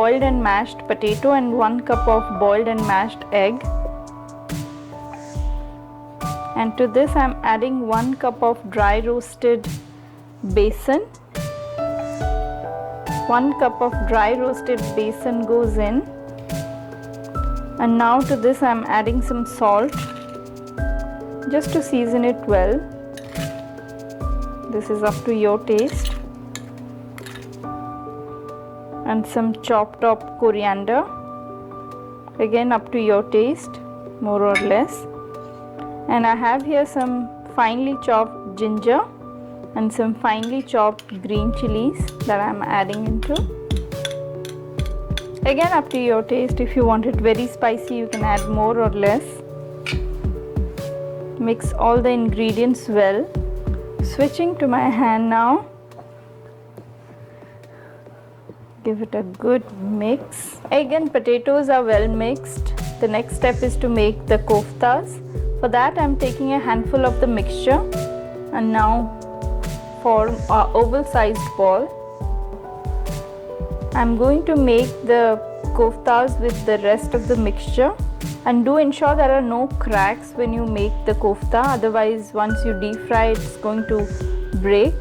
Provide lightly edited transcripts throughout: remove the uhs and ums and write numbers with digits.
boiled and mashed potato and 1 cup of boiled and mashed egg. And to this I am adding 1 cup of dry roasted besan. 1 cup of dry roasted besan goes in. And now to this I am adding some salt just to season it well. This is up to your taste. And some chopped up coriander, again up to your taste, more or less. And I have here some finely chopped ginger and some finely chopped green chilies that I am adding into. Again up to your taste. If you want it very spicy, you can add more or less. Mix all the ingredients well. Switching to my hand now. Give it a good mix. Egg and potatoes are well mixed. The next step is to make the koftas. For that I am taking a handful of the mixture and now form an oval sized ball. I am going to make the koftas with the rest of the mixture, and do ensure there are no cracks when you make the kofta, otherwise once you deep fry it's going to break.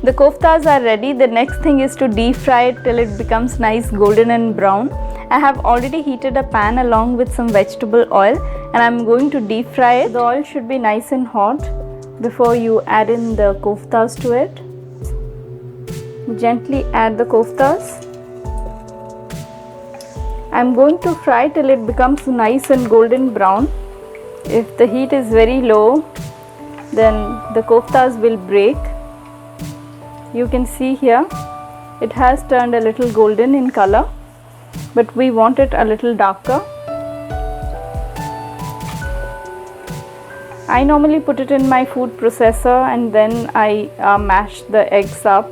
The koftas are ready. The next thing is to deep fry it till it becomes nice golden and brown. I have already heated a pan along with some vegetable oil and I am going to deep fry it. The oil should be nice and hot before you add in the koftas to it. Gently add the koftas. I am going to fry till it becomes nice and golden brown. If the heat is very low, then the koftas will break. You can see here it has turned a little golden in color, but we want it a little darker. I normally put it in my food processor and then I mash the eggs up.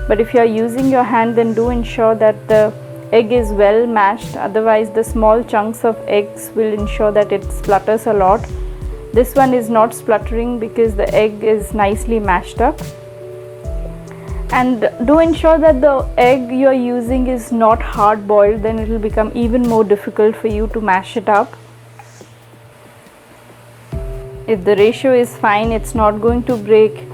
But if you are using your hand, then do ensure that the egg is well mashed, otherwise the small chunks of eggs will ensure that it splutters a lot. This one is not spluttering because the egg is nicely mashed up. And do ensure that the egg you are using is not hard boiled, then it will become even more difficult for you to mash it up. If the ratio is fine, it's not going to break.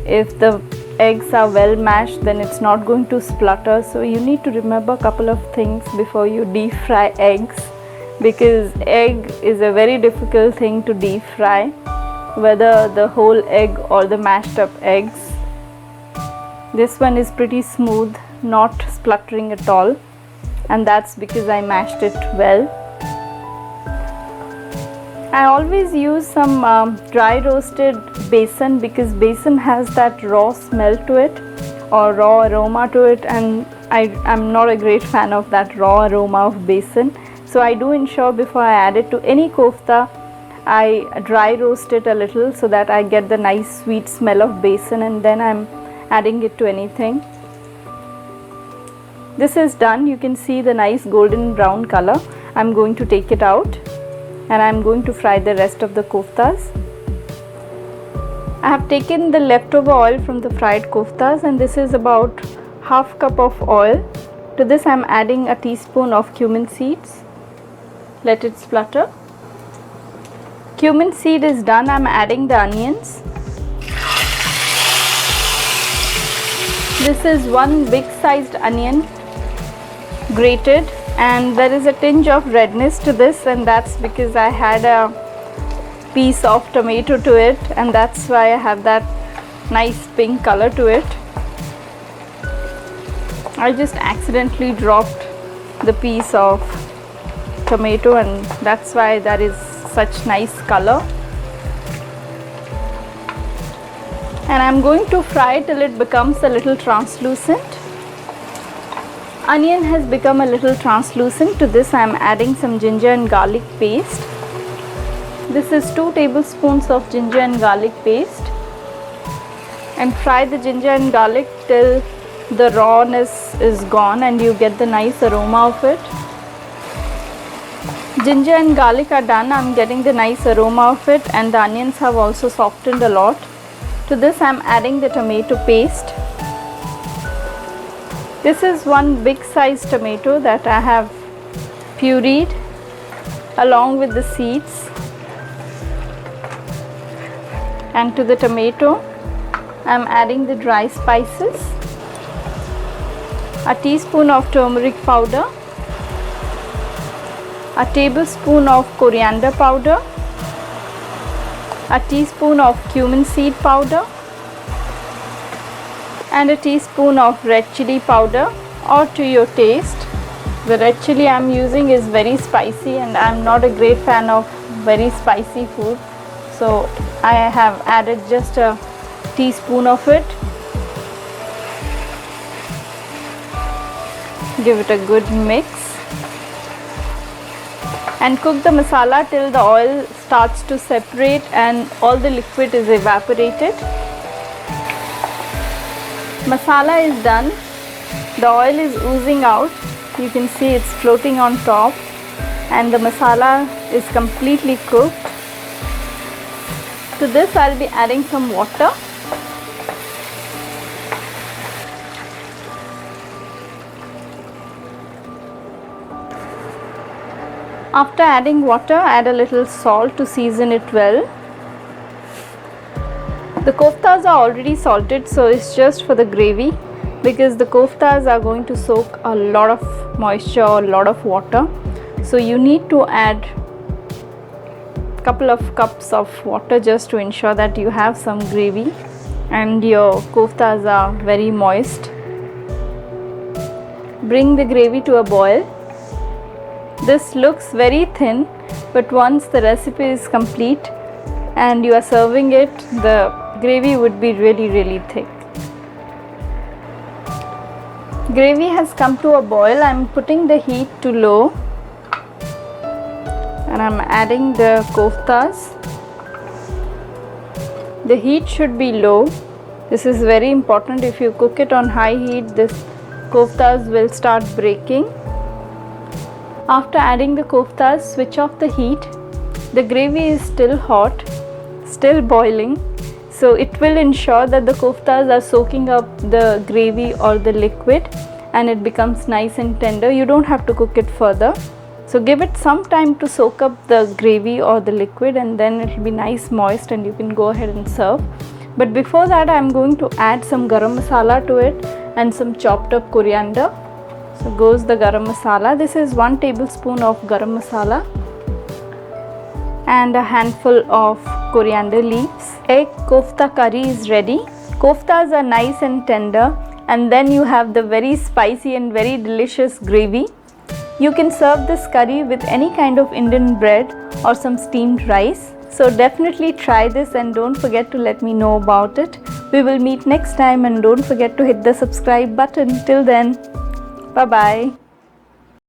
If the eggs are well mashed, then it's not going to splutter. So you need to remember a couple of things before you deep fry eggs, because egg is a very difficult thing to deep fry, whether the whole egg or the mashed up eggs. This one is pretty smooth, not spluttering at all, and that's because I mashed it well. I always use some dry roasted besan because besan has that raw smell to it or raw aroma to it, and I'm not a great fan of that raw aroma of besan. So I do ensure before I add it to any kofta, I dry roast it a little so that I get the nice sweet smell of besan, and then I'm adding it to anything. This is done. You can see the nice golden brown color. I'm going to take it out and I'm going to fry the rest of the koftas. I have taken the leftover oil from the fried koftas, and this is about half cup of oil. To this I am adding a teaspoon of cumin seeds. Let it splutter. Cumin seed is done. I am adding the onions. This is one big sized onion grated, and there is a tinge of redness to this, and that's because I had a piece of tomato to it, and that's why I have that nice pink color to it. I just accidentally dropped the piece of tomato, and that's why that is such nice color. And I'm going to fry till it becomes a little translucent. Onion has become a little translucent. To this I am adding some ginger and garlic paste. This is 2 tablespoons of ginger and garlic paste, and fry the ginger and garlic till the rawness is gone and you get the nice aroma of it. Ginger and garlic are done. I'm getting the nice aroma of it, and the onions have also softened a lot. To this I am adding the tomato paste. This is one big size tomato that I have pureed along with the seeds. And to the tomato, I am adding the dry spices, a teaspoon of turmeric powder, a tablespoon of coriander powder, a teaspoon of cumin seed powder, and a teaspoon of red chili powder, or to your taste. The red chili I am using is very spicy and I am not a great fan of very spicy food. So I have added just a teaspoon of it. Give it a good mix and cook the masala till the oil starts to separate and all the liquid is evaporated. Masala is done. The oil is oozing out. You can see it's floating on top and the masala is completely cooked. To this I'll be adding some water. After adding water, add a little salt to season it well. The koftas are already salted, so it's just for the gravy, because the koftas are going to soak a lot of moisture or a lot of water. So you need to add a couple of cups of water just to ensure that you have some gravy and your koftas are very moist. Bring the gravy to a boil. This looks very thin, but once the recipe is complete and you are serving it, the gravy would be really thick. Gravy has come to a boil. I am putting the heat to low and I am adding the koftas. The heat should be low. This is very important. If you cook it on high heat, this koftas will start breaking. After adding the koftas, switch off the heat. The gravy is still hot, still boiling. So it will ensure that the koftas are soaking up the gravy or the liquid and it becomes nice and tender. You don't have to cook it further. So give it some time to soak up the gravy or the liquid and then it will be nice moist and you can go ahead and serve. But before that I am going to add some garam masala to it and some chopped up coriander. So goes the garam masala. This is 1 tablespoon of garam masala and a handful of coriander leaves. Egg Kofta Curry is ready. Koftas are nice and tender and then you have the very spicy and very delicious gravy. You can serve this curry with any kind of Indian bread or some steamed rice. So definitely try this and don't forget to let me know about it. We will meet next time and don't forget to hit the subscribe button. Till then, bye bye.